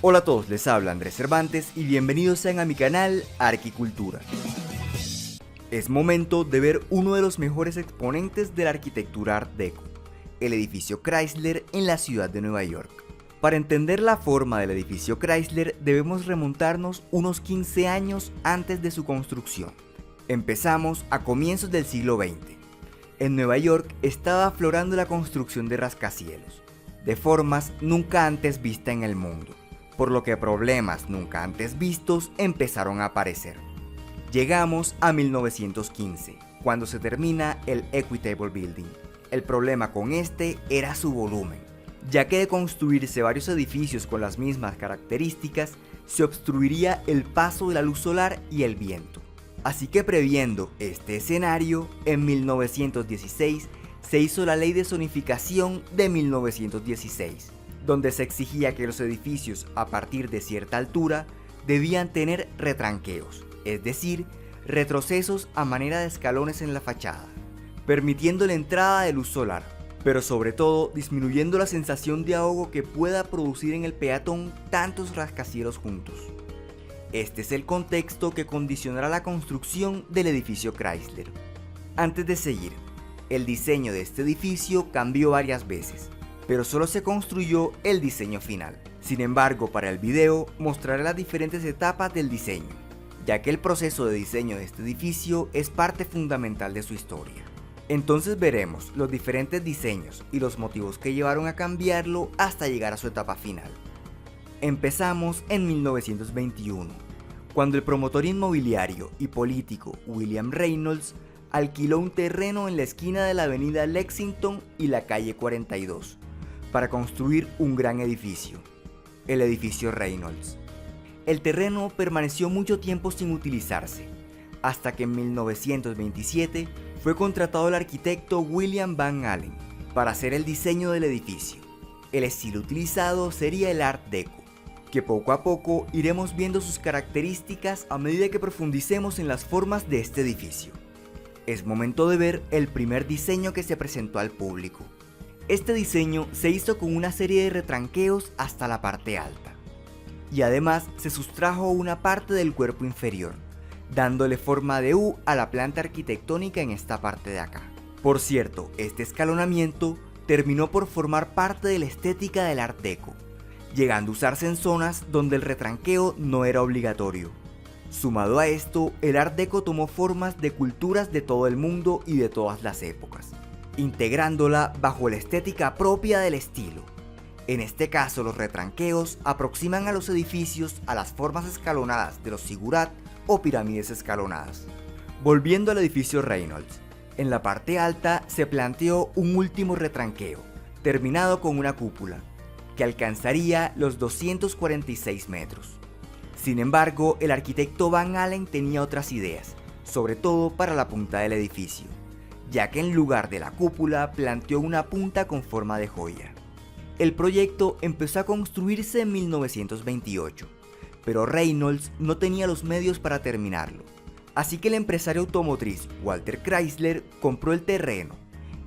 Hola a todos, les habla Andrés Cervantes y bienvenidos sean a mi canal Arquicultura. Es momento de ver uno de los mejores exponentes de la arquitectura Art Deco, el edificio Chrysler en la ciudad de Nueva York. Para entender la forma del edificio Chrysler debemos remontarnos unos 15 años antes de su construcción. Empezamos a comienzos del siglo XX. En Nueva York estaba aflorando la construcción de rascacielos, de formas nunca antes vistas en el mundo, por lo que problemas nunca antes vistos empezaron a aparecer. Llegamos a 1915, cuando se termina el Equitable Building. El problema con este era su volumen, ya que de construirse varios edificios con las mismas características, se obstruiría el paso de la luz solar y el viento. Así que previendo este escenario, en 1916 se hizo la Ley de Zonificación de 1916, donde se exigía que los edificios a partir de cierta altura debían tener retranqueos, es decir, retrocesos a manera de escalones en la fachada, permitiendo la entrada de luz solar, pero sobre todo disminuyendo la sensación de ahogo que pueda producir en el peatón tantos rascacielos juntos. Este es el contexto que condicionará la construcción del edificio Chrysler. Antes de seguir, el diseño de este edificio cambió varias veces, pero solo se construyó el diseño final. Sin embargo, para el video mostraré las diferentes etapas del diseño, ya que el proceso de diseño de este edificio es parte fundamental de su historia. Entonces veremos los diferentes diseños y los motivos que llevaron a cambiarlo hasta llegar a su etapa final. Empezamos en 1921, cuando el promotor inmobiliario y político William Reynolds alquiló un terreno en la esquina de la avenida Lexington y la calle 42 para construir un gran edificio, el edificio Reynolds. El terreno permaneció mucho tiempo sin utilizarse, hasta que en 1927 fue contratado el arquitecto William Van Allen para hacer el diseño del edificio. El estilo utilizado sería el Art Deco, que poco a poco iremos viendo sus características a medida que profundicemos en las formas de este edificio. Es momento de ver el primer diseño que se presentó al público. Este diseño se hizo con una serie de retranqueos hasta la parte alta, y además se sustrajo una parte del cuerpo inferior, dándole forma de U a la planta arquitectónica en esta parte de acá. Por cierto, este escalonamiento terminó por formar parte de la estética del Art Deco, llegando a usarse en zonas donde el retranqueo no era obligatorio. Sumado a esto, el Art Deco tomó formas de culturas de todo el mundo y de todas las épocas, integrándola bajo la estética propia del estilo. En este caso, los retranqueos aproximan a los edificios a las formas escalonadas de los zigurat o pirámides escalonadas. Volviendo al edificio Reynolds, en la parte alta se planteó un último retranqueo, terminado con una cúpula, que alcanzaría los 246 metros. Sin embargo, el arquitecto Van Allen tenía otras ideas, sobre todo para la punta del edificio, ya que en lugar de la cúpula planteó una punta con forma de joya. El proyecto empezó a construirse en 1928, pero Reynolds no tenía los medios para terminarlo, así que el empresario automotriz Walter Chrysler compró el terreno,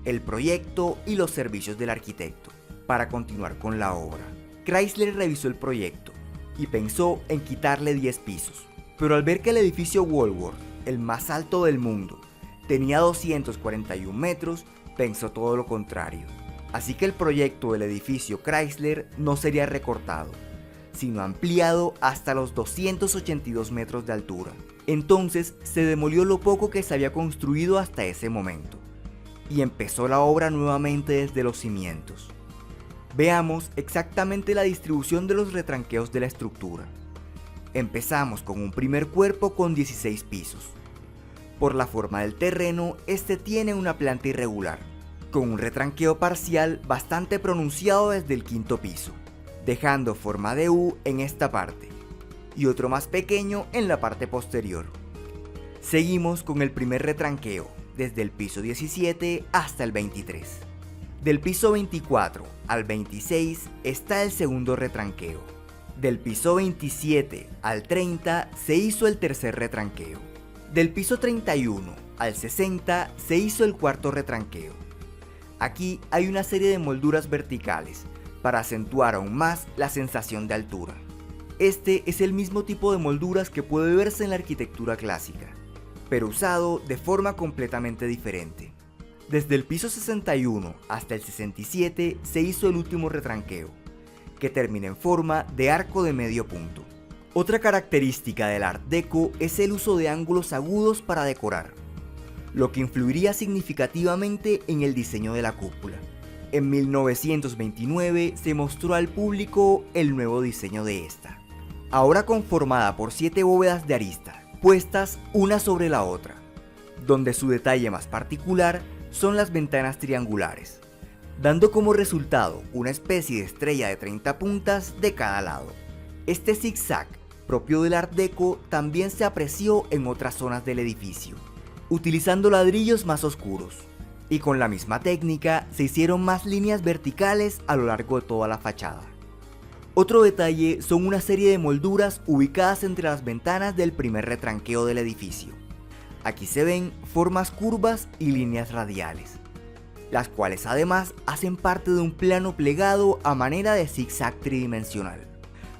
el proyecto y los servicios del arquitecto para continuar con la obra. Chrysler revisó el proyecto y pensó en quitarle 10 pisos, pero al ver que el edificio Woolworth, el más alto del mundo, tenía 241 metros, pensó todo lo contrario. Así que el proyecto del edificio Chrysler no sería recortado, sino ampliado hasta los 282 metros de altura. Entonces se demolió lo poco que se había construido hasta ese momento, y empezó la obra nuevamente desde los cimientos. Veamos exactamente la distribución de los retranqueos de la estructura. Empezamos con un primer cuerpo con 16 pisos. Por la forma del terreno, este tiene una planta irregular, con un retranqueo parcial bastante pronunciado desde el quinto piso, dejando forma de U en esta parte, y otro más pequeño en la parte posterior. Seguimos con el primer retranqueo, desde el piso 17 hasta el 23. Del piso 24 al 26 está el segundo retranqueo. Del piso 27 al 30 se hizo el tercer retranqueo. Del piso 31 al 60 se hizo el cuarto retranqueo. Aquí hay una serie de molduras verticales para acentuar aún más la sensación de altura. Este es el mismo tipo de molduras que puede verse en la arquitectura clásica, pero usado de forma completamente diferente. Desde el piso 61 hasta el 67 se hizo el último retranqueo, que termina en forma de arco de medio punto. Otra característica del Art Deco es el uso de ángulos agudos para decorar, lo que influiría significativamente en el diseño de la cúpula. En 1929 se mostró al público el nuevo diseño de esta, ahora conformada por 7 bóvedas de arista, puestas una sobre la otra, donde su detalle más particular son las ventanas triangulares, dando como resultado una especie de estrella de 30 puntas de cada lado. Este zigzag, propio del Art Deco, también se apreció en otras zonas del edificio, utilizando ladrillos más oscuros, y con la misma técnica se hicieron más líneas verticales a lo largo de toda la fachada. Otro detalle son una serie de molduras ubicadas entre las ventanas del primer retranqueo del edificio. Aquí se ven formas curvas y líneas radiales, las cuales además hacen parte de un plano plegado a manera de zigzag tridimensional.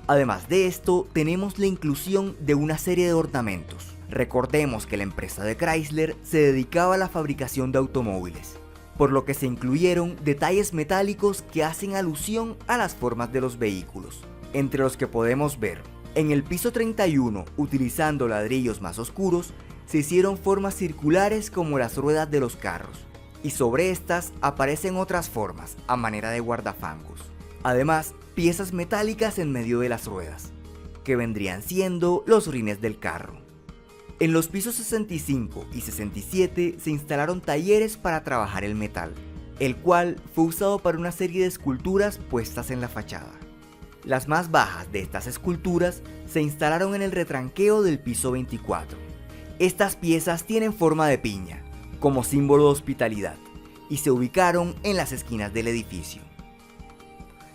Además de esto, tenemos la inclusión de una serie de ornamentos. Recordemos que la empresa de Chrysler se dedicaba a la fabricación de automóviles, por lo que se incluyeron detalles metálicos que hacen alusión a las formas de los vehículos, entre los que podemos ver, en el piso 31, utilizando ladrillos más oscuros, se hicieron formas circulares como las ruedas de los carros, y sobre estas aparecen otras formas a manera de guardafangos. Además, piezas metálicas en medio de las ruedas, que vendrían siendo los rines del carro. En los pisos 65 y 67 se instalaron talleres para trabajar el metal, el cual fue usado para una serie de esculturas puestas en la fachada. Las más bajas de estas esculturas se instalaron en el retranqueo del piso 24. Estas piezas tienen forma de piña, como símbolo de hospitalidad, y se ubicaron en las esquinas del edificio.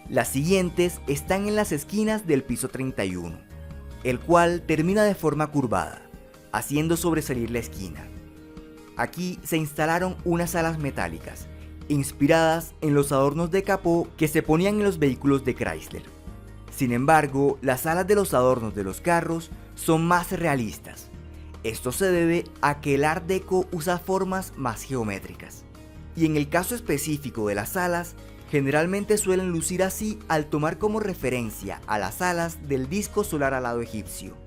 Las siguientes están en las esquinas del piso 31, el cual termina de forma curvada, haciendo sobresalir la esquina. Aquí se instalaron unas alas metálicas, inspiradas en los adornos de capó que se ponían en los vehículos de Chrysler. Sin embargo, las alas de los adornos de los carros son más realistas. Esto se debe a que el Art Deco usa formas más geométricas. Y en el caso específico de las alas, generalmente suelen lucir así al tomar como referencia a las alas del disco solar alado egipcio.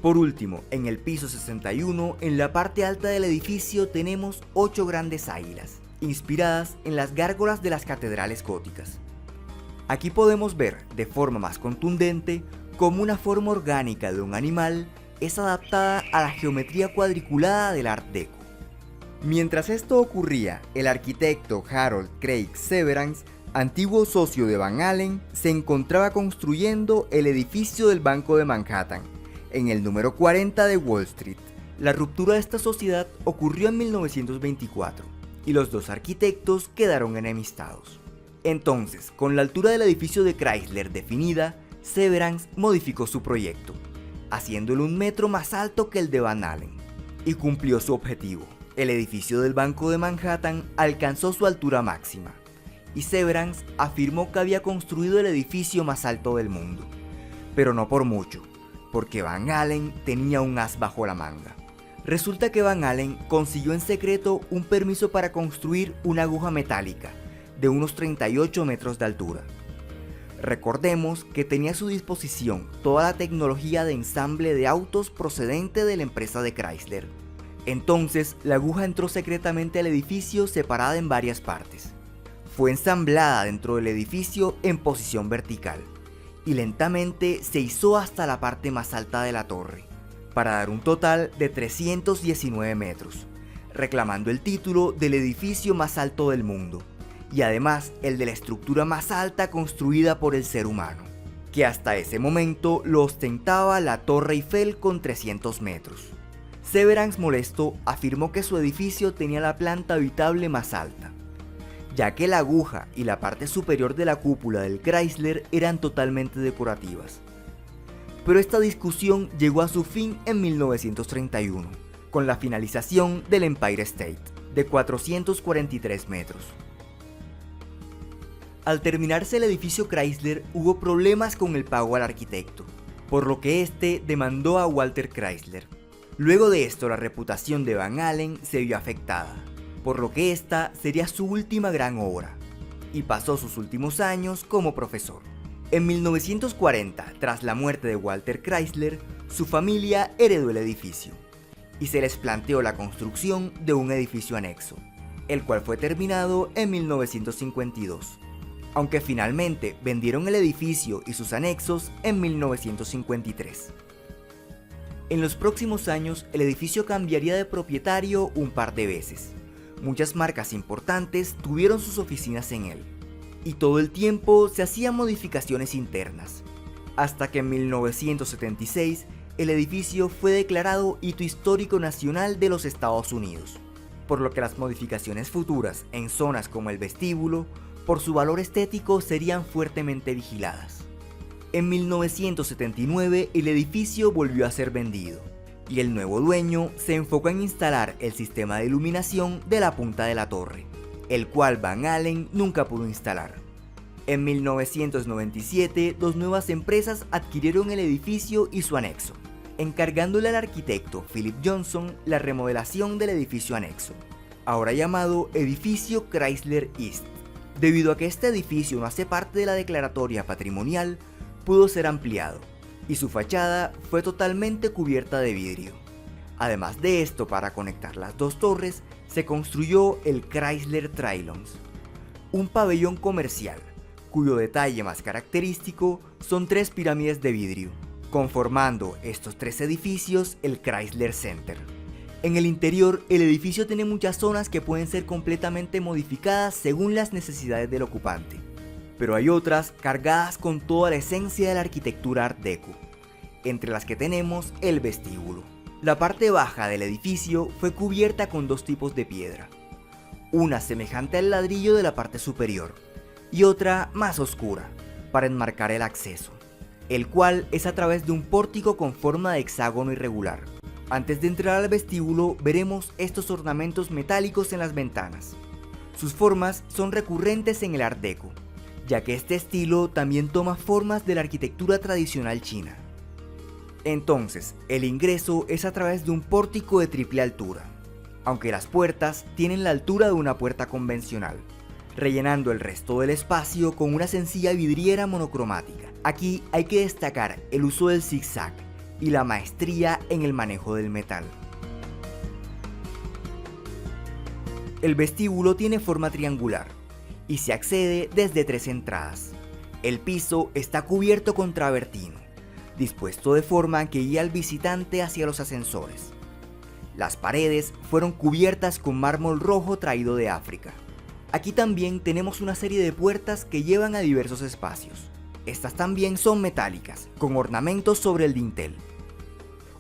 Por último, en el piso 61, en la parte alta del edificio tenemos 8 grandes águilas, inspiradas en las gárgolas de las catedrales góticas. Aquí podemos ver de forma más contundente cómo una forma orgánica de un animal es adaptada a la geometría cuadriculada del Art Deco. Mientras esto ocurría, el arquitecto Harold Craig Severance, antiguo socio de Van Allen, se encontraba construyendo el edificio del Banco de Manhattan, en el número 40 de Wall Street. La ruptura de esta sociedad ocurrió en 1924, y los dos arquitectos quedaron enemistados. Entonces, con la altura del edificio de Chrysler definida, Severance modificó su proyecto, haciéndolo 1 metro más alto que el de Van Allen, y cumplió su objetivo. El edificio del Banco de Manhattan alcanzó su altura máxima, y Severance afirmó que había construido el edificio más alto del mundo, pero no por mucho, porque Van Allen tenía un as bajo la manga. Resulta que Van Allen consiguió en secreto un permiso para construir una aguja metálica de unos 38 metros de altura. Recordemos que tenía a su disposición toda la tecnología de ensamble de autos procedente de la empresa de Chrysler. Entonces, la aguja entró secretamente al edificio separada en varias partes. Fue ensamblada dentro del edificio en posición vertical y lentamente se izó hasta la parte más alta de la torre, para dar un total de 319 metros, reclamando el título del edificio más alto del mundo, y además el de la estructura más alta construida por el ser humano, que hasta ese momento lo ostentaba la Torre Eiffel con 300 metros. Severance, molesto, afirmó que su edificio tenía la planta habitable más alta, ya que la aguja y la parte superior de la cúpula del Chrysler eran totalmente decorativas. Pero esta discusión llegó a su fin en 1931, con la finalización del Empire State, de 443 metros. Al terminarse el edificio Chrysler, hubo problemas con el pago al arquitecto, por lo que este demandó a Walter Chrysler. Luego de esto, la reputación de Van Allen se vio afectada, por lo que esta sería su última gran obra, y pasó sus últimos años como profesor. En 1940, tras la muerte de Walter Chrysler, su familia heredó el edificio, y se les planteó la construcción de un edificio anexo, el cual fue terminado en 1952, aunque finalmente vendieron el edificio y sus anexos en 1953. En los próximos años, el edificio cambiaría de propietario un par de veces. Muchas marcas importantes tuvieron sus oficinas en él, y todo el tiempo se hacían modificaciones internas, hasta que en 1976 el edificio fue declarado Hito Histórico Nacional de los Estados Unidos, por lo que las modificaciones futuras en zonas como el vestíbulo, por su valor estético, serían fuertemente vigiladas. En 1979 el edificio volvió a ser vendido, y el nuevo dueño se enfocó en instalar el sistema de iluminación de la punta de la torre, el cual Van Allen nunca pudo instalar. En 1997, dos nuevas empresas adquirieron el edificio y su anexo, encargándole al arquitecto Philip Johnson la remodelación del edificio anexo, ahora llamado Edificio Chrysler East. Debido a que este edificio no hace parte de la declaratoria patrimonial, pudo ser ampliado, y su fachada fue totalmente cubierta de vidrio. Además de esto, para conectar las dos torres, se construyó el Chrysler Trailons, un pabellón comercial, cuyo detalle más característico son tres pirámides de vidrio, conformando estos tres edificios el Chrysler Center. En el interior, el edificio tiene muchas zonas que pueden ser completamente modificadas según las necesidades del ocupante, pero hay otras cargadas con toda la esencia de la arquitectura Art Deco, entre las que tenemos el vestíbulo. La parte baja del edificio fue cubierta con dos tipos de piedra, una semejante al ladrillo de la parte superior y otra más oscura, para enmarcar el acceso, el cual es a través de un pórtico con forma de hexágono irregular. Antes de entrar al vestíbulo veremos estos ornamentos metálicos en las ventanas. Sus formas son recurrentes en el Art Deco, ya que este estilo también toma formas de la arquitectura tradicional china. Entonces, el ingreso es a través de un pórtico de triple altura, aunque las puertas tienen la altura de una puerta convencional, rellenando el resto del espacio con una sencilla vidriera monocromática. Aquí hay que destacar el uso del zigzag y la maestría en el manejo del metal. El vestíbulo tiene forma triangular y se accede desde tres entradas. El piso está cubierto con travertino, dispuesto de forma que guía al visitante hacia los ascensores. Las paredes fueron cubiertas con mármol rojo traído de África. Aquí también tenemos una serie de puertas que llevan a diversos espacios. Estas también son metálicas, con ornamentos sobre el dintel.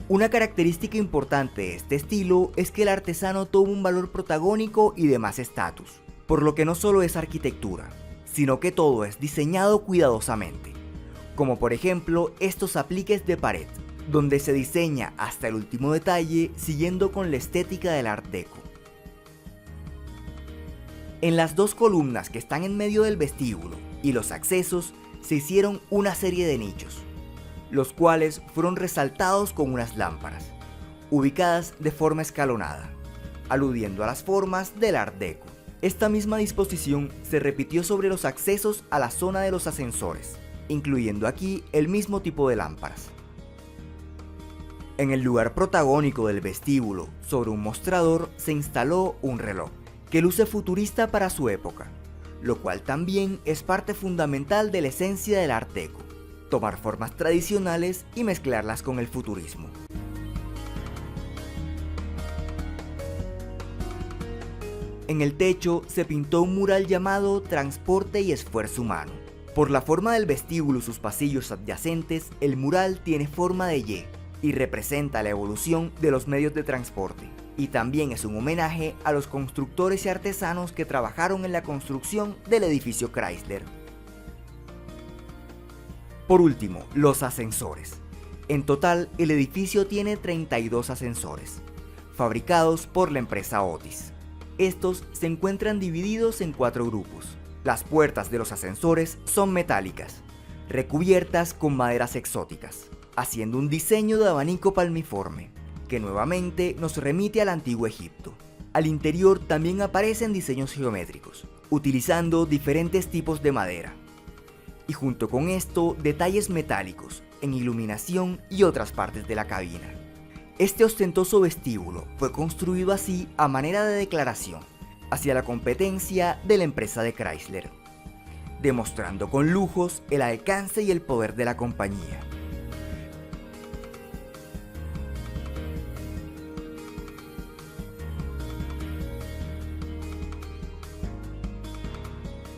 Una característica importante de este estilo es que el artesano tuvo un valor protagónico y de más estatus, por lo que no solo es arquitectura, sino que todo es diseñado cuidadosamente, como por ejemplo estos apliques de pared, donde se diseña hasta el último detalle siguiendo con la estética del Art Deco. En las dos columnas que están en medio del vestíbulo y los accesos se hicieron una serie de nichos, los cuales fueron resaltados con unas lámparas, ubicadas de forma escalonada, aludiendo a las formas del Art Deco. Esta misma disposición se repitió sobre los accesos a la zona de los ascensores, incluyendo aquí el mismo tipo de lámparas. En el lugar protagónico del vestíbulo, sobre un mostrador, se instaló un reloj, que luce futurista para su época, lo cual también es parte fundamental de la esencia del Art Deco, tomar formas tradicionales y mezclarlas con el futurismo. En el techo se pintó un mural llamado Transporte y Esfuerzo Humano. Por la forma del vestíbulo y sus pasillos adyacentes, el mural tiene forma de Y y representa la evolución de los medios de transporte. Y también es un homenaje a los constructores y artesanos que trabajaron en la construcción del edificio Chrysler. Por último, los ascensores. En total, el edificio tiene 32 ascensores, fabricados por la empresa Otis. Estos se encuentran divididos en 4 grupos, Las puertas de los ascensores son metálicas, recubiertas con maderas exóticas, haciendo un diseño de abanico palmiforme, que nuevamente nos remite al antiguo Egipto. Al interior también aparecen diseños geométricos, utilizando diferentes tipos de madera. Y junto con esto, detalles metálicos en iluminación y otras partes de la cabina. Este ostentoso vestíbulo fue construido así a manera de declaración hacia la competencia de la empresa de Chrysler, demostrando con lujos el alcance y el poder de la compañía.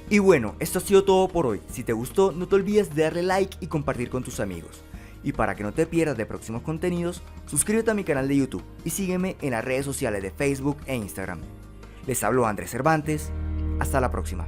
Y bueno, esto ha sido todo por hoy. Si te gustó, no te olvides de darle like y compartir con tus amigos. Y para que no te pierdas de próximos contenidos, suscríbete a mi canal de YouTube y sígueme en las redes sociales de Facebook e Instagram. Les habló Andrés Cervantes. Hasta la próxima.